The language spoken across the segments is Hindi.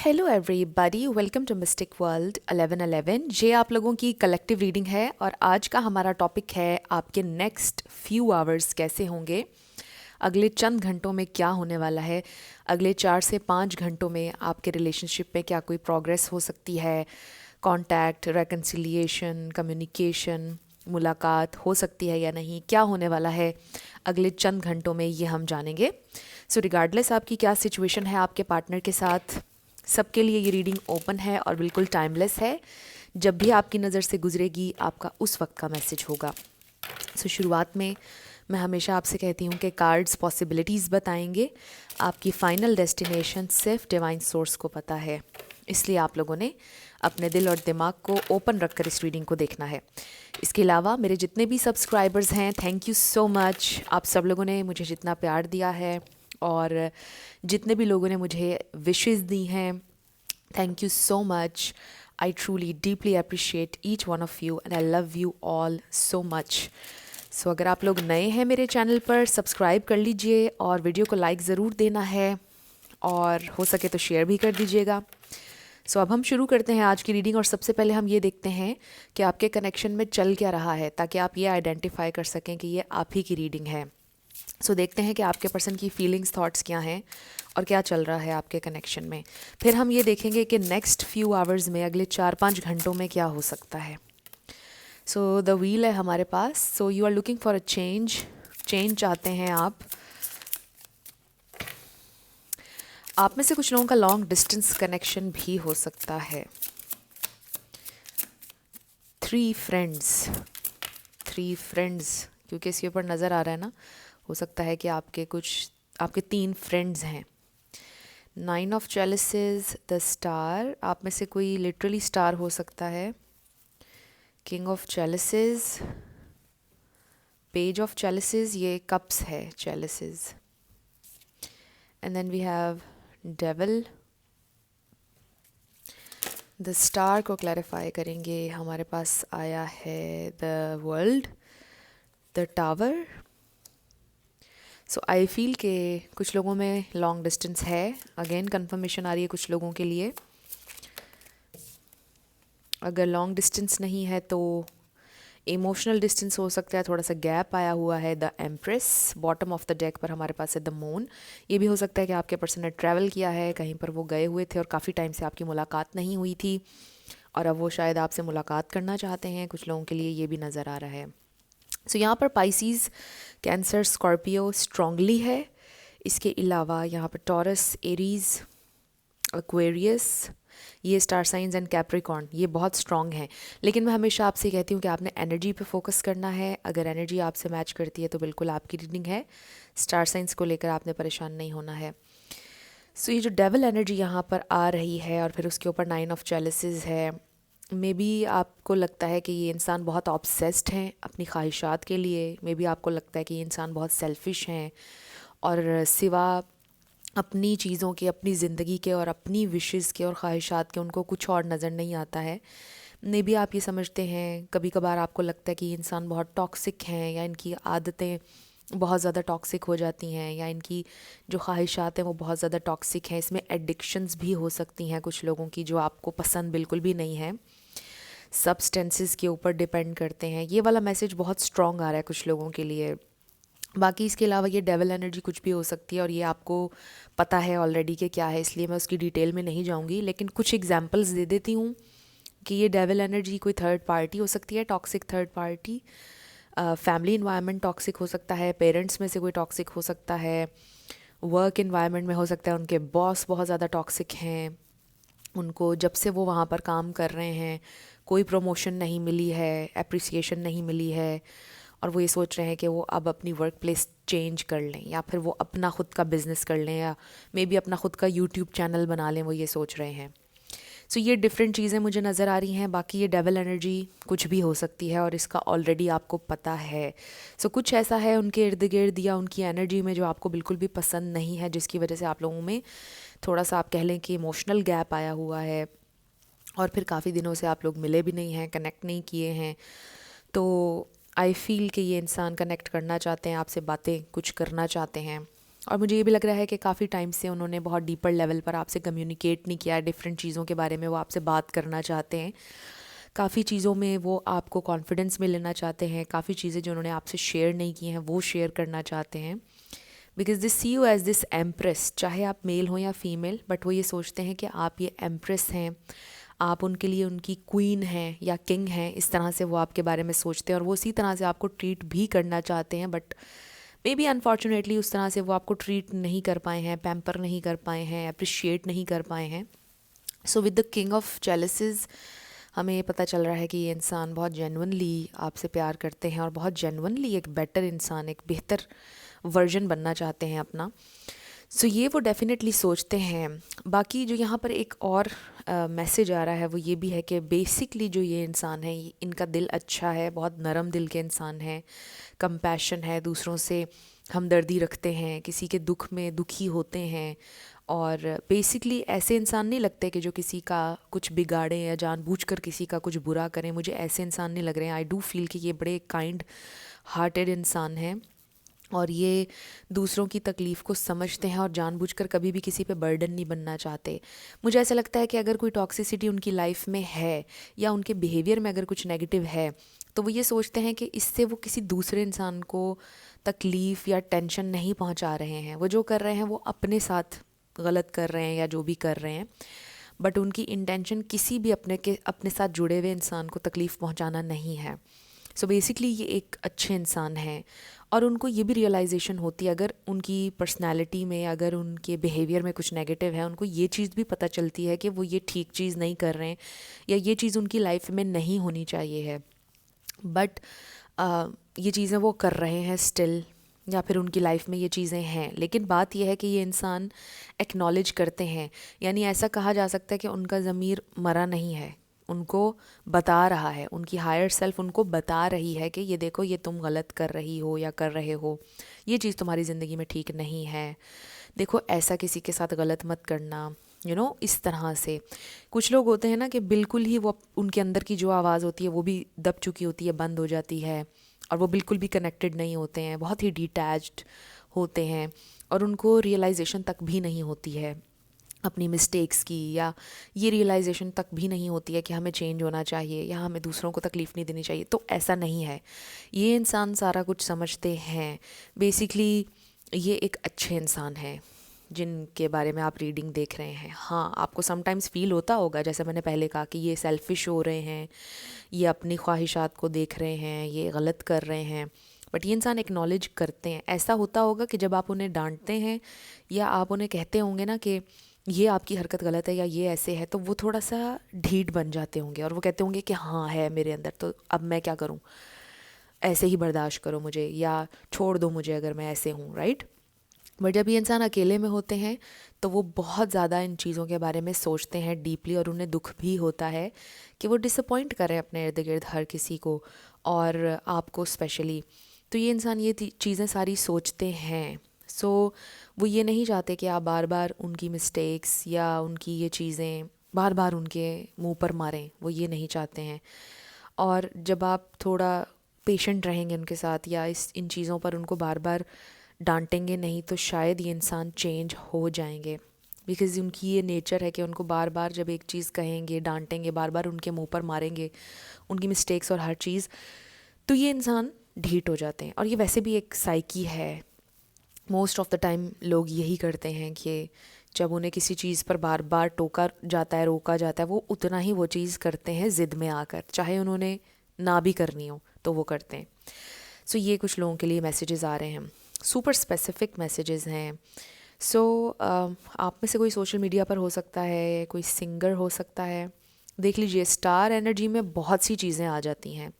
Hello everybody, welcome to mystic world 1111। ये आप लोगों की कलेक्टिव रीडिंग है और आज का हमारा टॉपिक है आपके नेक्स्ट फ्यू आवर्स कैसे होंगे, अगले चंद घंटों में क्या होने वाला है, अगले 4 से 5 घंटों में आपके रिलेशनशिप में क्या कोई प्रोग्रेस हो सकती है, कांटेक्ट, रेकन्सिलिएशन, कम्युनिकेशन, मुलाकात हो सकती है या नहीं, क्या होने वाला है अगले चंद घंटों में, ये हम जानेंगे। सो रिगार्डलेस आपकी क्या सिचुएशन है आपके पार्टनर के साथ, सबके लिए ये रीडिंग ओपन है और बिल्कुल टाइमलेस है। जब भी आपकी नज़र से गुजरेगी आपका उस वक्त का मैसेज होगा। सो शुरुआत में मैं हमेशा आपसे कहती हूँ कि कार्ड्स पॉसिबिलिटीज़ बताएंगे, आपकी फ़ाइनल डेस्टिनेशन सिर्फ डिवाइन सोर्स को पता है, इसलिए आप लोगों ने अपने दिल और दिमाग को ओपन रखकर इस रीडिंग को देखना है। इसके अलावा मेरे जितने भी सब्सक्राइबर्स हैं, थैंक यू सो मच। आप सब लोगों ने मुझे जितना प्यार दिया है और जितने भी लोगों ने मुझे विशेस दी हैं, thank you so much. I truly deeply appreciate each one of you and I love you all so much. So अगर आप लोग नए हैं मेरे चैनल पर, सब्सक्राइब कर लीजिए और वीडियो को लाइक ज़रूर देना है और हो सके तो शेयर भी कर दीजिएगा। सो अब हम शुरू करते हैं आज की रीडिंग और सबसे पहले हम ये देखते हैं कि आपके कनेक्शन में चल क्या रहा है, ताकि आप ये आइडेंटिफाई कर सकें कि ये आप ही की रीडिंग है। सो देखते हैं कि आपके पर्सन की फीलिंग्स, थॉट्स क्या हैं और क्या चल रहा है आपके कनेक्शन में। फिर हम ये देखेंगे कि नेक्स्ट फ्यू आवर्स में, अगले 4-5 घंटों में क्या हो सकता है। सो द व्हील है हमारे पास। So you are looking for a change चाहते हैं आप में से कुछ लोगों का लॉन्ग डिस्टेंस कनेक्शन भी हो सकता है। 3 फ्रेंड्स क्योंकि इसके ऊपर नज़र आ रहा है ना, हो सकता है कि आपके 3 फ्रेंड्स हैं। 9 ऑफ चैलिसेस, द स्टार, आप में से कोई लिटरली स्टार हो सकता है। King of chalices, page of chalices, ये कप्स है, chalices. And then we have devil. The star को क्लैरिफाई करेंगे, हमारे पास आया है the world, the tower. So I feel के कुछ लोगों में लॉन्ग डिस्टेंस है। अगेन कंफर्मेशन आ रही है कुछ लोगों के लिए। अगर लॉन्ग डिस्टेंस नहीं है तो इमोशनल डिस्टेंस हो सकता है, थोड़ा सा गैप आया हुआ है। The empress, bottom of the deck पर हमारे पास है द मून। ये भी हो सकता है कि आपके पर्सन ने ट्रैवल किया है, कहीं पर वो गए हुए थे और काफ़ी टाइम से आपकी मुलाकात नहीं हुई थी और अब वो शायद आपसे मुलाकात करना चाहते हैं। कुछ लोगों के लिए ये भी नज़र आ रहा है। सो यहाँ पर पाइसीज़, कैंसर, स्कॉर्पियो स्ट्रांगली है। इसके अलावा यहाँ पर टॉरस, एरीज़, एक्वेरियस, ये स्टार साइंस एंड कैप्रिकॉर्न, ये बहुत स्ट्रॉन्ग हैं। लेकिन मैं हमेशा आपसे कहती हूँ कि आपने एनर्जी पे फोकस करना है। अगर एनर्जी आपसे मैच करती है तो बिल्कुल आपकी रीडिंग है। स्टार साइंस को लेकर आपने परेशान नहीं होना है। सो ये जो डेविल एनर्जी यहाँ पर आ रही है और फिर उसके ऊपर 9 ऑफ चैलिसेस है, मे बी आपको लगता है कि ये इंसान बहुत ऑब्सेस्ड हैं अपनी ख्वाहिशात के लिए। मे बी आपको लगता है कि ये इंसान बहुत सेल्फिश हैं और सिवा अपनी चीज़ों के, अपनी ज़िंदगी के और अपनी विशेस के और ख्वाहिशात के उनको कुछ और नज़र नहीं आता है। मे बी आप ये समझते हैं, कभी कभार आपको लगता है कि ये इंसान बहुत टॉक्सिक हैं या इनकी आदतें बहुत ज़्यादा टॉक्सिक हो जाती हैं या इनकी जो ख्वाहिशात हैं वो बहुत ज़्यादा टॉक्सिक हैं। इसमें एडिक्शंस भी हो सकती हैं कुछ लोगों की जो आपको पसंद बिल्कुल भी नहीं है, सब्सटेंसेस के ऊपर डिपेंड करते हैं। ये वाला मैसेज बहुत स्ट्रॉन्ग आ रहा है कुछ लोगों के लिए। बाकी इसके अलावा ये डेविल एनर्जी कुछ भी हो सकती है और ये आपको पता है ऑलरेडी कि क्या है, इसलिए मैं उसकी डिटेल में नहीं जाऊंगी। लेकिन कुछ एग्जांपल्स दे देती हूँ कि ये डेविल एनर्जी कोई थर्ड पार्टी हो सकती है, toxic third party. Family environment toxic हो सकता है, पेरेंट्स में से कोई टॉक्सिक हो सकता है, वर्क इन्वायरमेंट में हो सकता है उनके बॉस बहुत ज़्यादा टॉक्सिक हैं, उनको जब से वो वहाँ पर काम कर रहे हैं कोई प्रमोशन नहीं मिली है, एप्रिसिएशन नहीं मिली है और वो ये सोच रहे हैं कि वो अब अपनी वर्क प्लेस चेंज कर लें या फिर वो अपना ख़ुद का बिज़नेस कर लें या मे बी अपना ख़ुद का यूट्यूब चैनल बना लें, वो ये सोच रहे हैं। सो ये डिफरेंट चीज़ें मुझे नज़र आ रही हैं। बाकी ये डेविल एनर्जी कुछ भी हो सकती है और इसका ऑलरेडी आपको पता है। सो कुछ ऐसा है उनके इर्द गिर्द या उनकी एनर्जी में जो आपको बिल्कुल भी पसंद नहीं है, जिसकी वजह से आप लोगों में थोड़ा सा, आप कह लें कि इमोशनल गैप आया हुआ है और फिर काफ़ी दिनों से आप लोग मिले भी नहीं हैं, कनेक्ट नहीं किए हैं। तो आई फील कि ये इंसान कनेक्ट करना चाहते हैं आपसे, बातें कुछ करना चाहते हैं और मुझे ये भी लग रहा है कि काफ़ी टाइम से उन्होंने बहुत डीपर लेवल पर आपसे कम्युनिकेट नहीं किया, डिफरेंट चीज़ों के बारे में वो आपसे बात करना चाहते हैं। काफ़ी चीज़ों में वो आपको कॉन्फिडेंस में लेना चाहते हैं, काफ़ी चीज़ें जो उन्होंने आपसे शेयर नहीं की हैं वो शेयर करना चाहते हैं। Because this see you as this empress, चाहे आप मेल हो या फीमेल, बट वो ये सोचते हैं कि आप ये एम्प्रेस हैं, आप उनके लिए उनकी क्वीन हैं या किंग हैं। इस तरह से वो आपके बारे में सोचते हैं और वो उसी तरह से आपको ट्रीट भी करना चाहते हैं, बट मे बी अनफॉर्चुनेटली उस तरह से वो आपको ट्रीट नहीं कर पाए हैं, पैम्पर नहीं कर पाए हैं, अप्रिशिएट नहीं कर पाए हैं। So with the king of chalices हमें ये पता चल रहा है कि ये इंसान बहुत जेन्युइनली आपसे प्यार करते हैं और बहुत जेन्युइनली एक बेटर इंसान, एक बेहतर वर्जन बनना चाहते हैं अपना। सो ये वो डेफिनेटली सोचते हैं। बाकी जो यहाँ पर एक और मैसेज आ रहा है वो ये भी है कि बेसिकली जो ये इंसान है, इनका दिल अच्छा है, बहुत नरम दिल के इंसान हैं, कंपैशन है, दूसरों से हमदर्दी रखते हैं, किसी के दुख में दुखी होते हैं। और बेसिकली ऐसे इंसान नहीं लगते कि जो किसी का कुछ बिगाड़ें या जानबूझकर किसी का कुछ बुरा करें। मुझे ऐसे इंसान नहीं लग रहे हैं। आई डू फील कि ये बड़े काइंड हार्टेड इंसान हैं और ये दूसरों की तकलीफ़ को समझते हैं और जानबूझकर कभी भी किसी पे बर्डन नहीं बनना चाहते। मुझे ऐसा लगता है कि अगर कोई टॉक्सिसिटी उनकी लाइफ में है या उनके बिहेवियर में अगर कुछ नेगेटिव है, तो वो ये सोचते हैं कि इससे वो किसी दूसरे इंसान को तकलीफ़ या टेंशन नहीं पहुंचा रहे हैं। वो जो कर रहे हैं वो अपने साथ गलत कर रहे हैं या जो भी कर रहे हैं, बट उनकी इंटेंशन किसी भी अपने साथ जुड़े हुए इंसान को तकलीफ़ पहुंचाना नहीं है। सो बेसिकली ये एक अच्छे इंसान हैं और उनको ये भी रियलाइजेशन होती है, अगर उनकी पर्सनालिटी में, अगर उनके बिहेवियर में कुछ नेगेटिव है, उनको ये चीज़ भी पता चलती है कि वो ये ठीक चीज़ नहीं कर रहे हैं या ये चीज़ उनकी लाइफ में नहीं होनी चाहिए है, बट ये चीज़ें वो कर रहे हैं स्टिल, या फिर उनकी लाइफ में ये चीज़ें हैं। लेकिन बात यह है कि ये इंसान एक्नॉलेज करते हैं, यानी ऐसा कहा जा सकता है कि उनका ज़मीर मरा नहीं है, उनको बता रहा है, उनकी हायर सेल्फ उनको बता रही है कि ये देखो, ये तुम गलत कर रही हो या कर रहे हो, ये चीज़ तुम्हारी ज़िंदगी में ठीक नहीं है, देखो ऐसा किसी के साथ गलत मत करना, इस तरह से। कुछ लोग होते हैं ना कि बिल्कुल ही वो उनके अंदर की जो आवाज़ होती है वो भी दब चुकी होती है, बंद हो जाती है और वो बिल्कुल भी कनेक्टेड नहीं होते हैं, बहुत ही डिटैच्ड होते हैं और उनको रियलाइजेशन तक भी नहीं होती है अपनी मिस्टेक्स की, या ये रियलाइजेशन तक भी नहीं होती है कि हमें चेंज होना चाहिए या हमें दूसरों को तकलीफ़ नहीं देनी चाहिए। तो ऐसा नहीं है, ये इंसान सारा कुछ समझते हैं। बेसिकली ये एक अच्छे इंसान हैं जिनके बारे में आप रीडिंग देख रहे हैं। हाँ, आपको समटाइम्स फ़ील होता होगा, जैसे मैंने पहले कहा, कि ये सेल्फिश हो रहे हैं, ये अपनी ख्वाहिशात को देख रहे हैं, ये गलत कर रहे हैं, बट ये इंसान एक्नॉलेज करते हैं। ऐसा होता होगा कि जब आप उन्हें डांटते हैं या आप उन्हें कहते होंगे ना कि ये आपकी हरकत गलत है या ये ऐसे है, तो वो थोड़ा सा ढीठ बन जाते होंगे और वो कहते होंगे कि हाँ है मेरे अंदर, तो अब मैं क्या करूँ, ऐसे ही बर्दाश्त करो मुझे या छोड़ दो मुझे अगर मैं ऐसे हूँ, राइट। बट जब ये इंसान अकेले में होते हैं तो वो बहुत ज़्यादा इन चीज़ों के बारे में सोचते हैं डीपली, और उन्हें दुख भी होता है कि वो डिसअपॉइंट करें अपने इर्द गिर्द हर किसी को और आपको स्पेशली। तो ये इंसान ये चीज़ें सारी सोचते हैं। सो वो ये नहीं चाहते कि आप बार बार उनकी मिस्टेक्स या उनकी ये चीज़ें बार बार उनके मुंह पर मारें, वो ये नहीं चाहते हैं। और जब आप थोड़ा पेशेंट रहेंगे उनके साथ या इन चीज़ों पर उनको बार बार डांटेंगे नहीं, तो शायद ये इंसान चेंज हो जाएंगे। बिकॉज़ उनकी ये नेचर है कि उनको बार बार जब एक चीज़ कहेंगे, डांटेंगे, बार बार उनके मुंह पर मारेंगे उनकी मिस्टेक्स और हर चीज़, तो ये इंसान ढीठ हो जाते हैं। और ये वैसे भी एक साइकी है, मोस्ट ऑफ द टाइम लोग यही करते हैं कि जब उन्हें किसी चीज़ पर बार बार टोका जाता है, रोका जाता है, वो उतना ही वो चीज़ करते हैं ज़िद में आकर, चाहे उन्होंने ना भी करनी हो तो वो करते हैं। सो ये कुछ लोगों के लिए मैसेजेस आ रहे हैं, सुपर स्पेसिफिक मैसेजेस हैं। सो आप में से कोई सोशल मीडिया पर हो सकता है, कोई सिंगर हो सकता है। देख लीजिए, स्टार एनर्जी में बहुत सी चीज़ें आ जाती हैं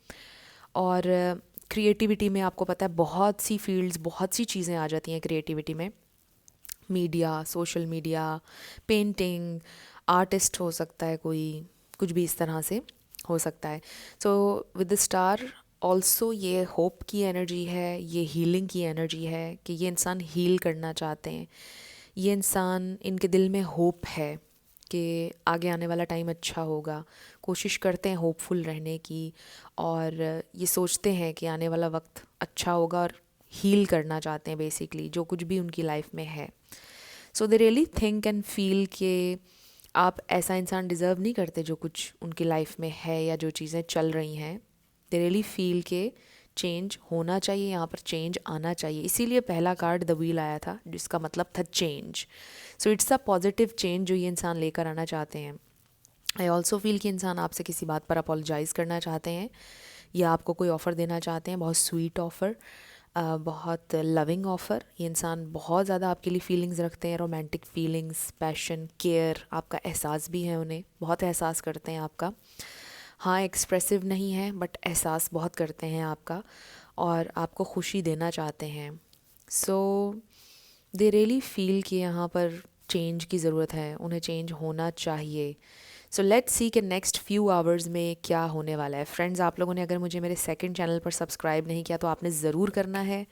और क्रिएटिविटी में आपको पता है बहुत सी फील्ड्स, बहुत सी चीज़ें आ जाती हैं क्रिएटिविटी में। Media, social media, painting, artist हो सकता है कोई, कुछ भी इस तरह से हो सकता है। सो विद द स्टार ऑल्सो ये होप की एनर्जी है, ये हीलिंग की एनर्जी है कि ये इंसान हील करना चाहते हैं। ये इंसान, इनके दिल में होप है कि आगे आने वाला टाइम अच्छा होगा, कोशिश करते हैं होपफुल रहने की और ये सोचते हैं कि आने वाला वक्त अच्छा होगा और हील करना चाहते हैं बेसिकली, जो कुछ भी उनकी लाइफ में है. So they really think and feel कि आप ऐसा इंसान डिज़र्व नहीं करते जो कुछ उनकी लाइफ में है या जो चीज़ें चल रही हैं. दे रियली फील के चेंज होना चाहिए, यहाँ पर चेंज आना चाहिए. इसीलिए पहला कार्ड द व्हील आया था, जिसका मतलब था change. So it's a positive change जो ये इंसान लेकर आना चाहते हैं. आई ऑल्सो फील कि इंसान आपसे किसी बात पर अपोलोजाइज़ करना चाहते हैं या आपको कोई ऑफ़र देना चाहते हैं, बहुत स्वीट ऑफ़र, बहुत लविंग ऑफ़र. ये इंसान बहुत ज़्यादा आपके लिए फीलिंग्स रखते हैं, रोमांटिक फीलिंग्स, पैशन, केयर, आपका एहसास भी है, उन्हें बहुत एहसास करते हैं आपका. हाँ, एक्सप्रेसिव नहीं है बट एहसास बहुत करते हैं आपका और आपको खुशी देना चाहते हैं. सो दे रियली फील कि यहाँ पर चेंज की ज़रूरत है, उन्हें चेंज होना चाहिए. सो लेट्स सी कि नेक्स्ट फ्यू आवर्स में क्या होने वाला है. फ्रेंड्स, आप लोगों ने अगर मुझे मेरे सेकंड चैनल पर सब्सक्राइब नहीं किया तो आपने ज़रूर करना है.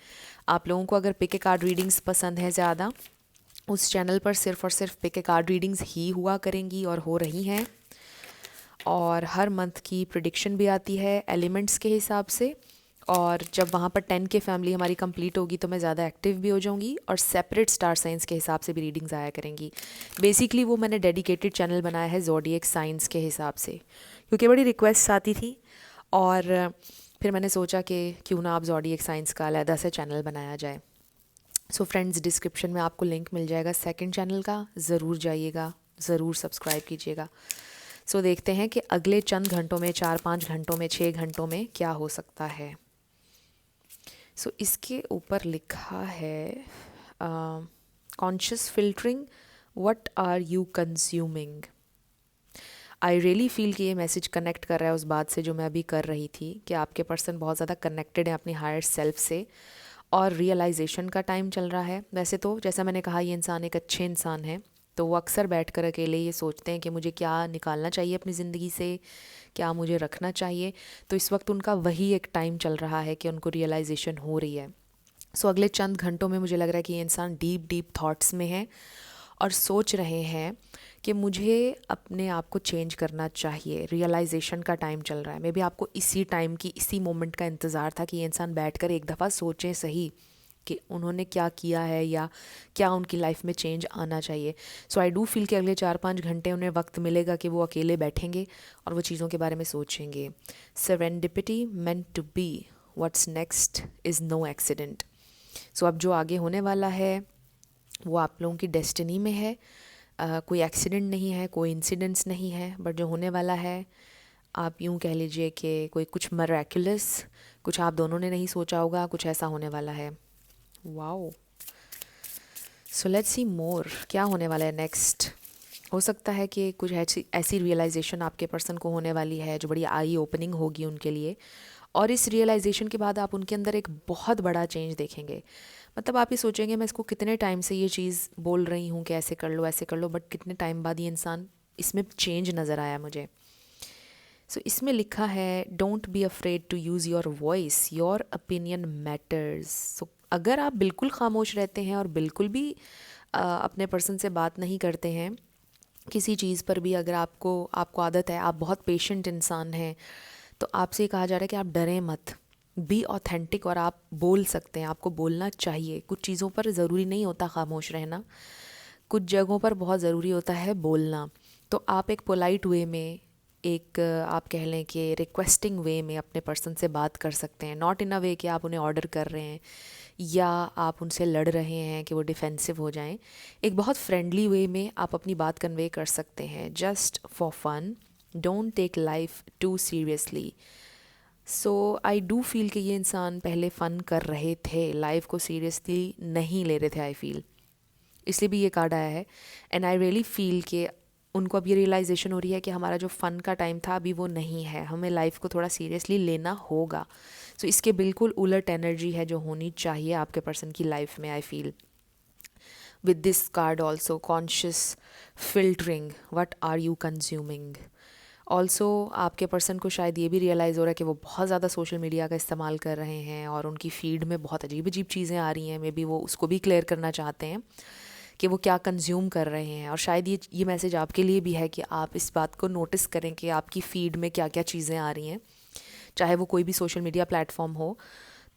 आप लोगों को अगर पिक ए कार्ड रीडिंग्स पसंद है ज़्यादा, उस चैनल पर सिर्फ़ और सिर्फ पिक ए कार्ड रीडिंग्स ही हुआ करेंगी और हो रही हैं. और हर मंथ की प्रिडिक्शन भी आती है एलिमेंट्स के हिसाब से. और जब वहाँ पर 10 के फैमिली हमारी कंप्लीट होगी तो मैं ज़्यादा एक्टिव भी हो जाऊँगी और सेपरेट स्टार साइंस के हिसाब से भी रीडिंग्स आया करेंगी. बेसिकली वो मैंने डेडिकेटेड चैनल बनाया है ज़ोडिएक साइंस के हिसाब से, क्योंकि बड़ी रिक्वेस्ट आती थी. और फिर मैंने सोचा कि क्यों ना आप ज़ोडिएक साइंस का अलहदा से चैनल बनाया जाए. सो फ्रेंड्स, डिस्क्रिप्शन में आपको लिंक मिल जाएगा सेकंड चैनल का, ज़रूर जाइएगा, ज़रूर सब्सक्राइब कीजिएगा. सो देखते हैं कि अगले चंद घंटों में, 4-5 घंटों में, 6 घंटों में क्या हो सकता है. सो इसके ऊपर लिखा है conscious filtering, what are you consuming. I really feel कि ये मैसेज कनेक्ट कर रहा है उस बात से जो मैं अभी कर रही थी, कि आपके पर्सन बहुत ज़्यादा कनेक्टेड है अपनी हायर सेल्फ से और रियलाइजेशन का टाइम चल रहा है. वैसे तो जैसा मैंने कहा, ये इंसान एक अच्छे इंसान है, तो वो अक्सर बैठकर अकेले ये सोचते हैं कि मुझे क्या निकालना चाहिए अपनी ज़िंदगी से, क्या मुझे रखना चाहिए. तो इस वक्त उनका वही एक टाइम चल रहा है कि उनको रियलाइजेशन हो रही है. सो अगले चंद घंटों में मुझे लग रहा है कि ये इंसान डीप डीप थॉट्स में है और सोच रहे हैं कि मुझे अपने आप को चेंज करना चाहिए. रियलाइजेशन का टाइम चल रहा है. मे बी आपको इसी टाइम की, इसी मोमेंट का इंतज़ार था कि ये इंसान बैठकर एक दफ़ा सोचें सही कि उन्होंने क्या किया है या क्या उनकी लाइफ में चेंज आना चाहिए. सो आई डू फील कि अगले 4-5 घंटे उन्हें वक्त मिलेगा कि वो अकेले बैठेंगे और वो चीज़ों के बारे में सोचेंगे. Serendipity, meant to be, what's next is no accident. So अब जो आगे होने वाला है वो आप लोगों की डेस्टिनी में है. कोई एक्सीडेंट नहीं है, कोई इंसिडेंट्स नहीं है, बट जो होने वाला है, आप यूँ कह लीजिए कि कोई कुछ मरेक्युलस, कुछ आप दोनों ने नहीं सोचा होगा, कुछ ऐसा होने वाला है. वाओ. सो लेट्स सी मोर, क्या होने वाला है नेक्स्ट. हो सकता है कि कुछ ऐसी ऐसी रियलाइजेशन आपके पर्सन को होने वाली है जो बड़ी आई ओपनिंग होगी उनके लिए. और इस रियलाइजेशन के बाद आप उनके अंदर एक बहुत बड़ा चेंज देखेंगे. मतलब आप ये सोचेंगे, मैं इसको कितने टाइम से ये चीज़ बोल रही हूँ कि ऐसे कर लो, ऐसे कर लो, बट कितने टाइम बाद ये इंसान, इसमें चेंज नज़र आया मुझे. सो इसमें लिखा है, don't be afraid to use your voice, your opinion matters. So अगर आप बिल्कुल खामोश रहते हैं और बिल्कुल भी अपने पर्सन से बात नहीं करते हैं किसी चीज़ पर भी, अगर आपको आदत है, आप बहुत पेशेंट इंसान हैं, तो आपसे कहा जा रहा है कि आप डरें मत, बी ऑथेंटिक. और आप बोल सकते हैं, आपको बोलना चाहिए. कुछ चीज़ों पर ज़रूरी नहीं होता खामोश रहना, कुछ जगहों पर बहुत ज़रूरी होता है बोलना. तो आप एक पोलाइट वे में, एक आप कह लें कि रिक्वेस्टिंग वे में अपने पर्सन से बात कर सकते हैं. नॉट इन अ वे कि आप उन्हें ऑर्डर कर रहे हैं या आप उनसे लड़ रहे हैं कि वो डिफेंसिव हो जाएं. एक बहुत फ्रेंडली वे में आप अपनी बात कन्वे कर सकते हैं, just for fun. Don't take life too seriously. So I do feel कि ये इंसान पहले फ़न कर रहे थे, लाइफ को सीरियसली नहीं ले रहे थे. आई फील इसलिए भी ये कार्ड आया है. एंड आई रियली फील कि उनको अब ये रियलाइजेशन हो रही है कि हमारा जो फ़न का टाइम था अभी वो नहीं है, हमें लाइफ को थोड़ा सीरियसली लेना होगा. सो इसके बिल्कुल उलट एनर्जी है जो होनी चाहिए आपके पर्सन की लाइफ में. I feel with this card also, conscious filtering, what are you consuming. Also आपके पर्सन को शायद ये भी रियलाइज़ हो रहा है कि वो बहुत ज़्यादा सोशल मीडिया का इस्तेमाल कर रहे हैं और उनकी फीड में बहुत अजीब अजीब चीज़ें आ रही हैं. मे बी वो उसको भी क्लियर करना चाहते हैं कि वो क्या कंज्यूम कर रहे हैं. और शायद ये मैसेज आपके लिए भी है कि आप इस बात को नोटिस करें कि आपकी फ़ीड में क्या क्या चीज़ें आ रही हैं, चाहे वो कोई भी सोशल मीडिया प्लेटफॉर्म हो.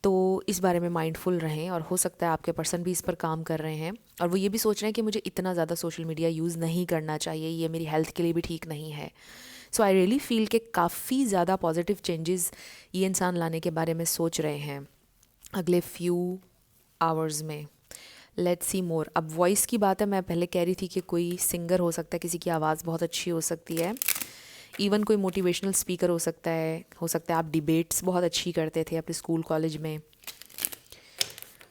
तो इस बारे में माइंडफुल रहें, और हो सकता है आपके पर्सन भी इस पर काम कर रहे हैं और वो ये भी सोच रहे हैं कि मुझे इतना ज़्यादा सोशल मीडिया यूज़ नहीं करना चाहिए, ये मेरी हेल्थ के लिए भी ठीक नहीं है। सो आई रियली फील कि काफ़ी ज़्यादा पॉजिटिव चेंजेस ये इंसान लाने के बारे में सोच रहे हैं अगले फ्यू आवर्स में। लेट्स सी मोर। अब वॉइस की बात है, मैं पहले कह रही थी कि कोई सिंगर हो सकता है, किसी की आवाज़ बहुत अच्छी हो सकती है, इवन कोई मोटिवेशनल स्पीकर हो सकता है, आप डिबेट्स बहुत अच्छी करते थे अपने स्कूल कॉलेज में,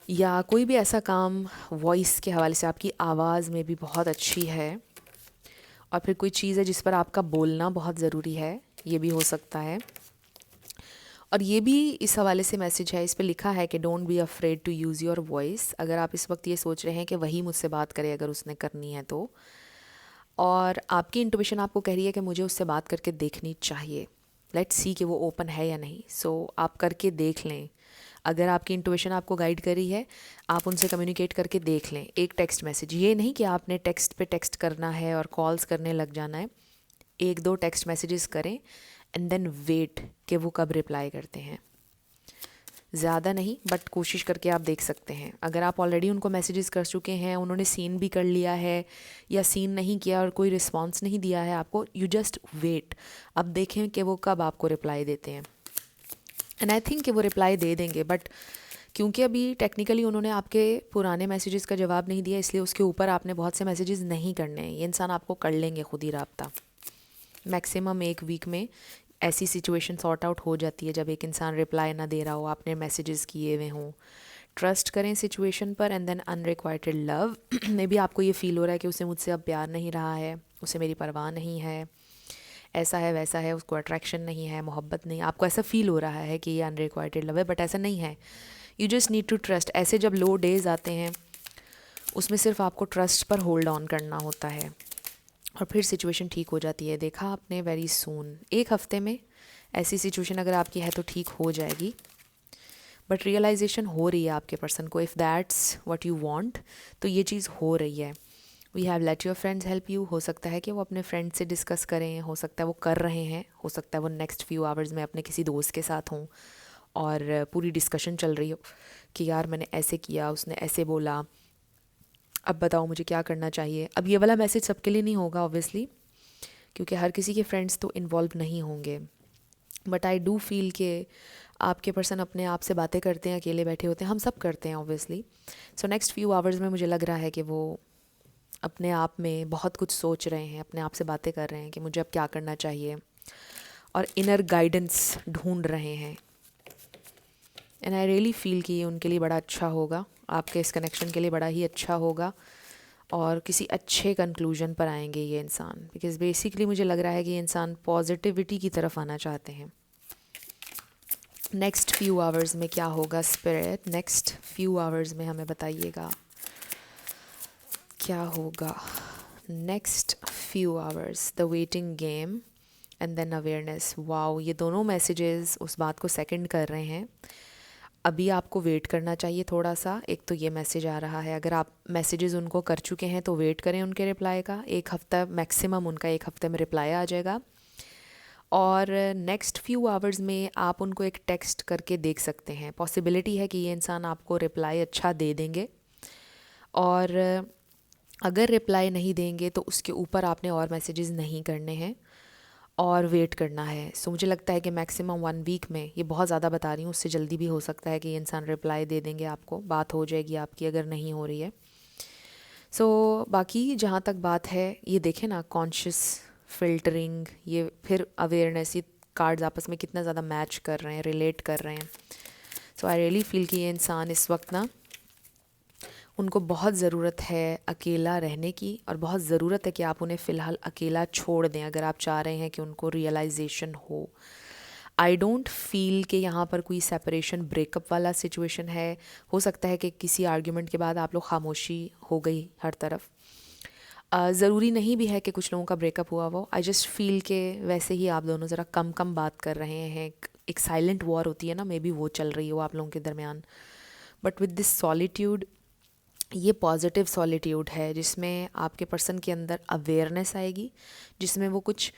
या कोई भी ऐसा काम वॉइस के हवाले से आपकी आवाज़ में भी बहुत अच्छी है, और फिर कोई चीज़ है जिस पर आपका बोलना बहुत ज़रूरी है, ये भी हो सकता है। और ये भी इस हवाले से मैसेज है, इस पे लिखा है कि don't be afraid to use your voice. अगर आप इस वक्त ये सोच रहे हैं कि वही मुझसे बात करे अगर उसने करनी है तो, और आपकी इंट्यूशन आपको कह रही है कि मुझे उससे बात करके देखनी चाहिए, लेट्स सी कि वो ओपन है या नहीं। सो आप करके देख लें। अगर आपकी इंट्यूशन आपको गाइड कर रही है, आप उनसे कम्युनिकेट करके देख लें। एक टेक्स्ट मैसेज, ये नहीं कि आपने टेक्स्ट पे टेक्स्ट करना है और कॉल्स करने लग जाना है। एक दो टेक्स्ट मैसेजेस करें एंड देन वेट कि वो कब रिप्लाई करते हैं। ज़्यादा नहीं, बट कोशिश करके आप देख सकते हैं। अगर आप ऑलरेडी उनको मैसेजेस कर चुके हैं, उन्होंने सीन भी कर लिया है या सीन नहीं किया और कोई रिस्पॉन्स नहीं दिया है आपको, यू जस्ट वेट। अब देखें कि वो कब आपको रिप्लाई देते हैं, एंड आई थिंक कि वो रिप्लाई दे देंगे। बट क्योंकि अभी टेक्निकली उन्होंने आपके पुराने मैसेजेस का जवाब नहीं दिया, इसलिए उसके ऊपर आपने बहुत से मैसेजेस नहीं करने हैं। ये इंसान आपको कर लेंगे खुद ही राब्ता। मैक्सिमम एक वीक में ऐसी सिचुएशन सॉर्ट आउट हो जाती है जब एक इंसान रिप्लाई ना दे रहा हो, आपने मैसेजेस किए हुए हों। ट्रस्ट करें सिचुएशन पर, एंड देन अनरिक्वाइटेड लव में भी आपको ये फील हो रहा है कि उसे मुझसे अब प्यार नहीं रहा है, उसे मेरी परवाह नहीं है, ऐसा है वैसा है, उसको अट्रैक्शन नहीं है, मोहब्बत नहीं, आपको ऐसा फील हो रहा है कि ये अनरिक्वाइटेड लव है, बट ऐसा नहीं है। You just need to trust. ऐसे जब लो डेज आते हैं उसमें सिर्फ आपको ट्रस्ट पर होल्ड ऑन करना होता है और फिर सिचुएशन ठीक हो जाती है। देखा आपने, वेरी सून, एक हफ्ते में ऐसी सिचुएशन अगर आपकी है तो ठीक हो जाएगी। बट रियलाइजेशन हो रही है आपके पर्सन को, if that's what you want, तो ये चीज़ हो रही है। We have let your friends help you. हो सकता है कि वो अपने फ्रेंड से डिस्कस करें, हो सकता है वो कर रहे हैं, हो सकता है वो नेक्स्ट फ्यू आवर्स में अपने किसी दोस्त के साथ हों और पूरी डिस्कशन चल रही हो कि यार मैंने ऐसे किया, उसने ऐसे बोला, अब बताओ मुझे क्या करना चाहिए। अब ये वाला मैसेज सबके लिए नहीं होगा ऑब्वियसली, क्योंकि हर किसी के फ्रेंड्स तो इन्वॉल्व नहीं होंगे, बट आई डू फील कि आपके पर्सन अपने आप से बातें करते हैं, अकेले बैठे होते हैं, हम सब करते हैं obviously. So next few hours में मुझे लग रहा है कि वो अपने आप में बहुत कुछ सोच रहे हैं, अपने आप से बातें कर रहे हैं कि मुझे अब क्या करना चाहिए, और इनर गाइडेंस ढूंढ रहे हैं। एंड आई रियली फील कि ये उनके लिए बड़ा अच्छा होगा, आपके इस कनेक्शन के लिए बड़ा ही अच्छा होगा, और किसी अच्छे कंक्लूजन पर आएंगे ये इंसान, बिकॉज बेसिकली मुझे लग रहा है कि ये इंसान पॉजिटिविटी की तरफ आना चाहते हैं। नेक्स्ट फ्यू आवर्स में क्या होगा स्पिरिट? नेक्स्ट फ्यू आवर्स में हमें बताइएगा क्या होगा। Next few hours, the waiting game and then awareness. Wow, ये दोनों मैसेजेस उस बात को सेकंड कर रहे हैं। अभी आपको वेट करना चाहिए थोड़ा सा। एक तो ये मैसेज आ रहा है, अगर आप मैसेजेस उनको कर चुके हैं तो वेट करें उनके रिप्लाई का, एक हफ़्ता मैक्सिमम, उनका एक हफ़्ते में रिप्लाई आ जाएगा। और नेक्स्ट फ्यू आवर्स में आप उनको एक टेक्स्ट करके देख सकते हैं, पॉसिबिलिटी है कि ये इंसान आपको रिप्लाई अच्छा दे देंगे, और अगर रिप्लाई नहीं देंगे तो उसके ऊपर आपने और मैसेजेस नहीं करने हैं और वेट करना है। सो मुझे लगता है कि मैक्सिमम 1 वीक में, ये बहुत ज़्यादा बता रही हूँ, उससे जल्दी भी हो सकता है कि ये इंसान रिप्लाई दे देंगे आपको, बात हो जाएगी आपकी अगर नहीं हो रही है। सो बाकी जहाँ तक बात है, ये देखें ना, कॉन्शियस फिल्टरिंग, ये फिर अवेयरनेस, ये कार्ड्स आपस में कितना ज़्यादा मैच कर रहे हैं, रिलेट कर रहे हैं। सो आई रियली फील कि ये इंसान इस वक्त ना, उनको बहुत ज़रूरत है अकेला रहने की, और बहुत ज़रूरत है कि आप उन्हें फ़िलहाल अकेला छोड़ दें अगर आप चाह रहे हैं कि उनको रियलाइजेशन हो। आई डोंट फील कि यहाँ पर कोई सेपरेशन ब्रेकअप वाला सिचुएशन है। हो सकता है कि किसी आर्ग्यूमेंट के बाद आप लोग खामोशी हो गई हर तरफ। ज़रूरी नहीं भी है कि कुछ लोगों का ब्रेकअप हुआ वो। आई जस्ट फील के वैसे ही आप दोनों ज़रा कम कम बात कर रहे हैं। एक साइलेंट वॉर होती है ना, मे बी वो चल रही हो आप लोगों के दरमियान। बट विद दिस सॉलिट्यूड, ये पॉजिटिव सॉलिट्यूड है जिसमें आपके पर्सन के अंदर अवेयरनेस आएगी, जिसमें वो कुछ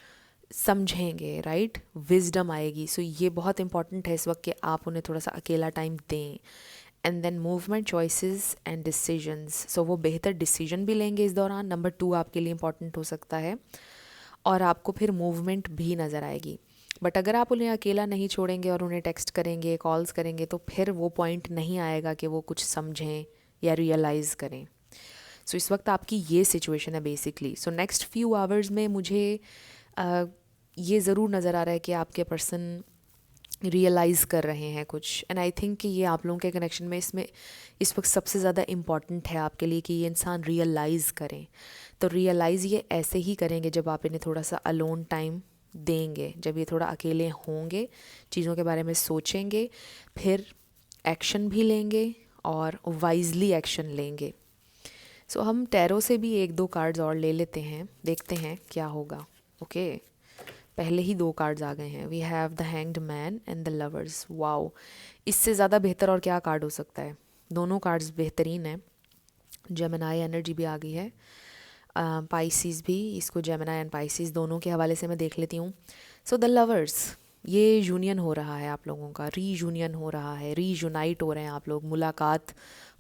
समझेंगे, राइट, विजडम आएगी. सो ये बहुत इंपॉर्टेंट है इस वक्त कि आप उन्हें थोड़ा सा अकेला टाइम दें. And then movement, choices and decisions. So वो बेहतर डिसीजन भी लेंगे इस दौरान. नंबर 2 आपके लिए इंपॉर्टेंट हो सकता है. और आपको फिर मूवमेंट भी नज़र आएगी. बट अगर आप उन्हें अकेला नहीं छोड़ेंगे और उन्हें टेक्स्ट करेंगे, कॉल्स करेंगे, तो फिर वो पॉइंट नहीं आएगा कि वो कुछ समझें या रियलाइज़ करें. सो इस वक्त आपकी ये सिचुएशन है basically. So next few hours में मुझे ये ज़रूर नज़र आ रहा है कि आपके पर्सन रियलाइज़ कर रहे हैं कुछ. एंड आई थिंक कि ये आप लोगों के कनेक्शन में इसमें इस वक्त सबसे ज़्यादा इम्पॉर्टेंट है आपके लिए कि ये इंसान रियलाइज़ करें. तो रियलाइज़ ये ऐसे ही करेंगे जब आप इन्हें थोड़ा सा अलोन टाइम देंगे, जब ये थोड़ा अकेले होंगे, चीज़ों के बारे में सोचेंगे, फिर एक्शन भी लेंगे और वाइजली एक्शन लेंगे. सो हम टैरो से भी 1-2 कार्ड्स और ले लेते हैं, देखते हैं क्या होगा. ओके, पहले ही 2 कार्ड्स आ गए हैं. We have the hanged man and the lovers. Wow, इससे ज़्यादा बेहतर और क्या कार्ड हो सकता है. दोनों कार्ड्स बेहतरीन हैं. जेमिनाई एनर्जी भी आ गई है, पाइसिस भी. इसको जेमिनाई एंड पाइसिस दोनों के हवाले से मैं देख लेती हूँ. सो द लवर्स, ये यूनियन हो रहा है आप लोगों का, रीयूनियन हो रहा है, रीयूनाइट हो रहे हैं आप लोग, मुलाकात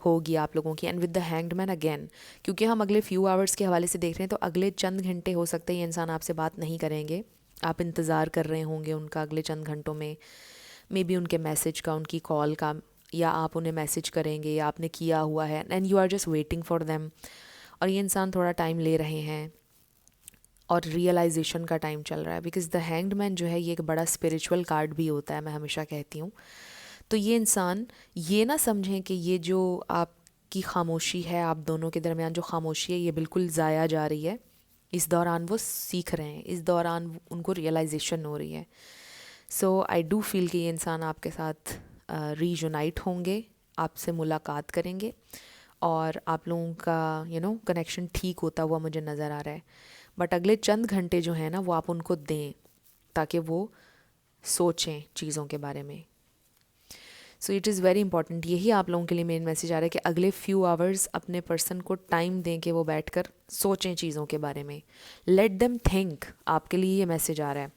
होगी आप लोगों की. And with the hanged man again, क्योंकि हम अगले फ्यू आवर्स के हवाले से देख रहे हैं, तो अगले चंद घंटे हो सकते हैं ये इंसान आपसे बात नहीं करेंगे. आप इंतज़ार कर रहे होंगे उनका अगले चंद घंटों में, मे बी उनके मैसेज का, उनकी कॉल का, या आप उन्हें मैसेज करेंगे या आपने किया हुआ है and you are just waiting for them. और ये इंसान थोड़ा टाइम ले रहे हैं और रियलाइजेशन का टाइम चल रहा है. बिकॉज द हैंग्ड मैन जो है ये एक बड़ा स्पिरिचुअल कार्ड भी होता है, मैं हमेशा कहती हूँ. तो ये इंसान ये ना समझें कि ये जो आपकी खामोशी है, आप दोनों के दरमियान जो खामोशी है, ये बिल्कुल ज़ाया जा रही है. इस दौरान वो सीख रहे हैं, इस दौरान उनको रियलाइजेशन हो रही है. सो आई डू फील कि ये इंसान आपके साथ रीयूनाइट होंगे, आपसे मुलाकात करेंगे और आप लोगों का कनेक्शन ठीक होता हुआ मुझे नज़र आ रहा है. बट अगले चंद घंटे जो है ना, वो आप उनको दें ताकि वो सोचें चीज़ों के बारे में. So it is very important. यही आप लोगों के लिए मेन मैसेज आ रहा है कि अगले फ्यू आवर्स अपने पर्सन को टाइम दें कि वो बैठकर सोचें चीज़ों के बारे में. लेट देम थिंक, आपके लिए ये मैसेज आ रहा है.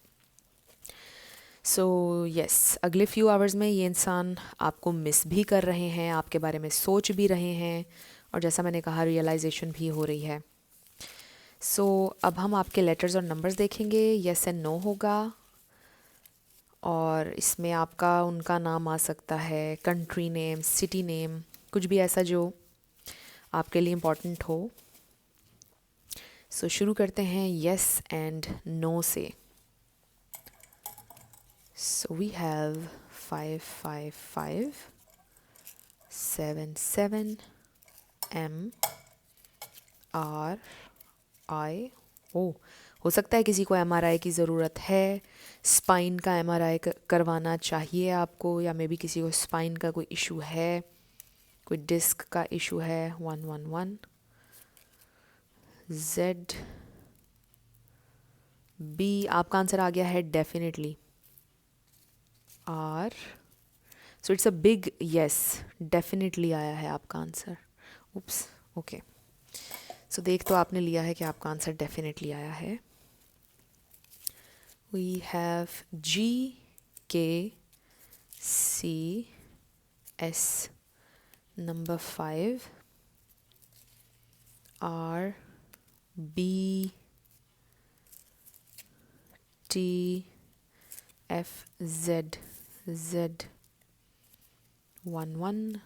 सो यस, अगले फ्यू आवर्स में ये इंसान आपको मिस भी कर रहे हैं, आपके बारे में सोच भी रहे हैं, और जैसा मैंने कहा रियलाइजेशन भी हो रही है. सो अब हम आपके लेटर्स और नंबर्स देखेंगे. येस एंड नो होगा, और इसमें आपका उनका नाम आ सकता है, कंट्री नेम, सिटी नेम, कुछ भी ऐसा जो आपके लिए इम्पोर्टेंट हो. सो शुरू करते हैं येस एंड नो से. So we have 555 77 MRI. हो सकता है किसी को MRI की ज़रूरत है, स्पाइन का MRI करवाना चाहिए आपको, या मे बी किसी को स्पाइन का कोई इशू है, कोई डिस्क का इशू है. 111 ZB, आपका आंसर आ गया है definitely. R, so it's a big yes, definitely आया है आपका आंसर. उप्स, ओके. सो देख तो आपने लिया है कि आपका आंसर डेफिनेटली आया है. We have GKCS number 5, RBTFZZ11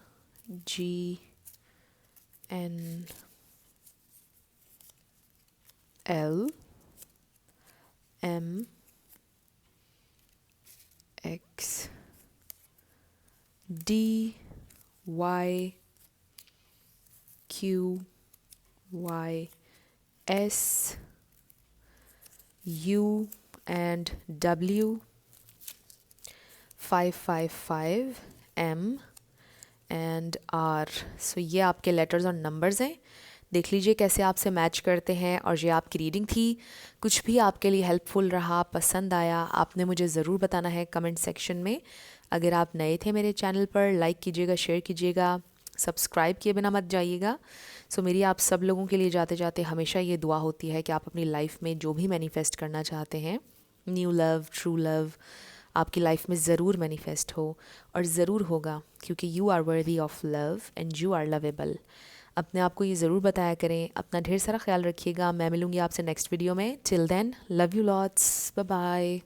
DYQYSU and W. 555 M and R. So ये आपके लेटर्स और नंबर्स हैं. देख लीजिए कैसे आपसे मैच करते हैं. और ये आपकी रीडिंग थी. कुछ भी आपके लिए हेल्पफुल रहा, पसंद आया, आपने मुझे ज़रूर बताना है कमेंट सेक्शन में. अगर आप नए थे मेरे चैनल पर, लाइक कीजिएगा, शेयर कीजिएगा, सब्सक्राइब किए बिना मत जाइएगा. सो मेरी आप सब लोगों के लिए जाते जाते हमेशा ये दुआ होती है कि आप अपनी लाइफ में जो भी मैनिफेस्ट करना चाहते हैं न्यू लव, ट्रू लव आपकी लाइफ में ज़रूर मैनिफेस्ट हो, और ज़रूर होगा, क्योंकि you are worthy of love and you are lovable. अपने आप को ये ज़रूर बताया करें। अपना ढेर सारा ख्याल रखिएगा। मैं मिलूँगी आपसे नेक्स्ट वीडियो में। Till then, love you lots, bye bye.